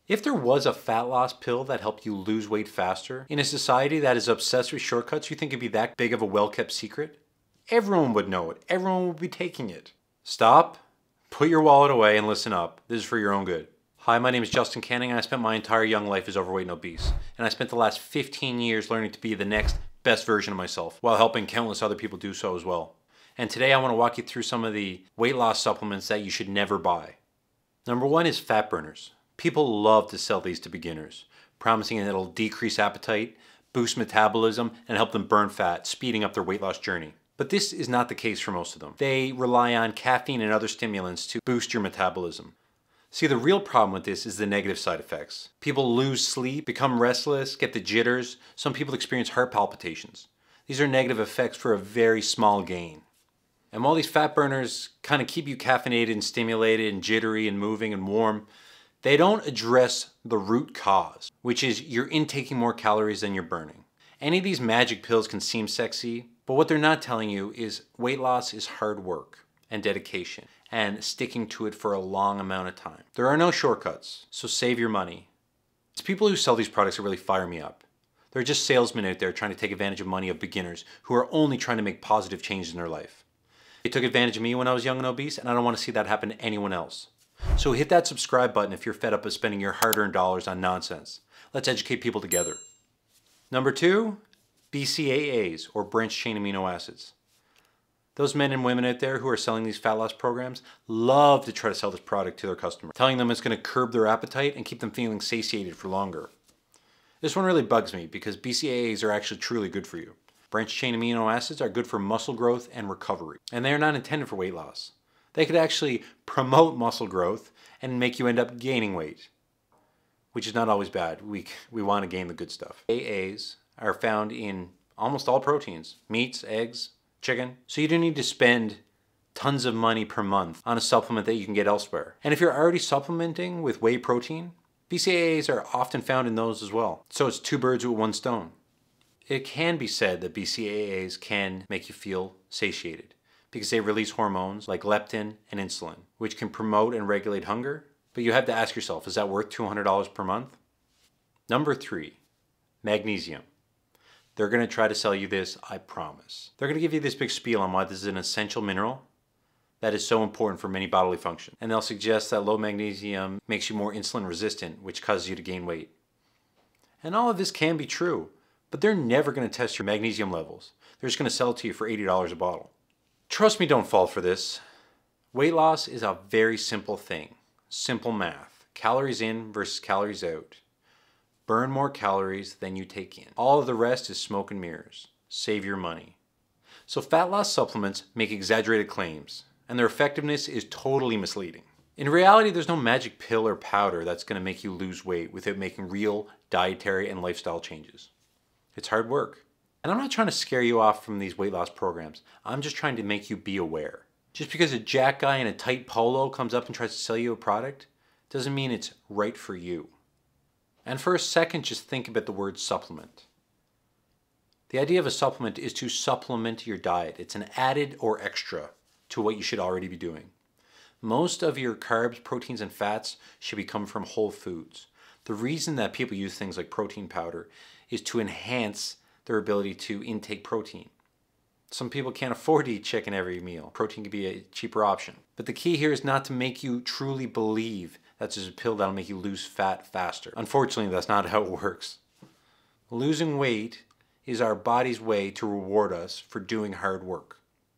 If there was a fat loss pill that helped you lose weight faster, in a society that is obsessed with shortcuts, you think it'd be that big of a well-kept secret? Everyone would know it. Everyone would be taking it. Stop, put your wallet away, and listen up. This is for your own good. Hi, my name is Justin Canning, and I spent my entire young life as overweight and obese. And I spent the last 15 years learning to be the next best version of myself, while helping countless other people do so as well. And today I want to walk you through some of the weight loss supplements that you should never buy. Number one is fat burners. People love to sell these to beginners, promising that it'll decrease appetite, boost metabolism, and help them burn fat, speeding up their weight loss journey. But this is not the case for most of them. They rely on caffeine and other stimulants to boost your metabolism. See, the real problem with this is the negative side effects. People lose sleep, become restless, get the jitters. Some people experience heart palpitations. These are negative effects for a very small gain. And while these fat burners kind of keep you caffeinated and stimulated and jittery and moving and warm, they don't address the root cause, which is you're intaking more calories than you're burning. Any of these magic pills can seem sexy, but what they're not telling you is weight loss is hard work and dedication and sticking to it for a long amount of time. There are no shortcuts, so save your money. It's people who sell these products that really fire me up. They're just salesmen out there trying to take advantage of money of beginners who are only trying to make positive changes in their life. They took advantage of me when I was young and obese, and I don't want to see that happen to anyone else. So hit that subscribe button if you're fed up of spending your hard-earned dollars on nonsense. Let's educate people together. Number two, BCAAs, or branched chain amino acids. Those men and women out there who are selling these fat loss programs love to try to sell this product to their customers, telling them it's going to curb their appetite and keep them feeling satiated for longer. This one really bugs me because BCAAs are actually truly good for you. Branched chain amino acids are good for muscle growth and recovery, and they are not intended for weight loss. They could actually promote muscle growth and make you end up gaining weight, which is not always bad. We want to gain the good stuff. AAs are found in almost all proteins, meats, eggs, chicken. So you don't need to spend tons of money per month on a supplement that you can get elsewhere. And if you're already supplementing with whey protein, BCAAs are often found in those as well. So it's two birds with one stone. It can be said that BCAAs can make you feel satiated because they release hormones like leptin and insulin, which can promote and regulate hunger. But you have to ask yourself, is that worth $200 per month? Number three, magnesium. They're going to try to sell you this, I promise. They're going to give you this big spiel on why this is an essential mineral that is so important for many bodily functions. And they'll suggest that low magnesium makes you more insulin resistant, which causes you to gain weight. And all of this can be true, but they're never going to test your magnesium levels. They're just going to sell it to you for $80 a bottle. Trust me, don't fall for this. Weight loss is a very simple thing. Simple math. Calories in versus calories out. Burn more calories than you take in. All of the rest is smoke and mirrors. Save your money. So fat loss supplements make exaggerated claims, and their effectiveness is totally misleading. In reality, there's no magic pill or powder that's going to make you lose weight without making real dietary and lifestyle changes. It's hard work. And I'm not trying to scare you off from these weight loss programs. I'm just trying to make you be aware. Just because a jack guy in a tight polo comes up and tries to sell you a product doesn't mean it's right for you. And for a second, just think about the word supplement. The idea of a supplement is to supplement your diet. It's an added or extra to what you should already be doing. Most of your carbs, proteins, and fats should be coming from whole foods. The reason that people use things like protein powder is to enhance their ability to intake protein. Some people can't afford to eat chicken every meal. Protein could be a cheaper option. But the key here is not to make you truly believe that's just a pill that'll make you lose fat faster. Unfortunately, that's not how it works. Losing weight is our body's way to reward us for doing hard work.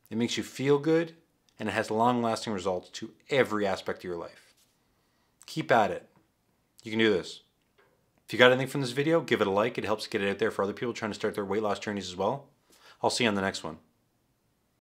It makes you feel good, and it has long-lasting results to every aspect of your life. Keep at it. You can do this. If you got anything from this video, give it a like. It helps get it out there for other people trying to start their weight loss journeys as well. I'll see you on the next one.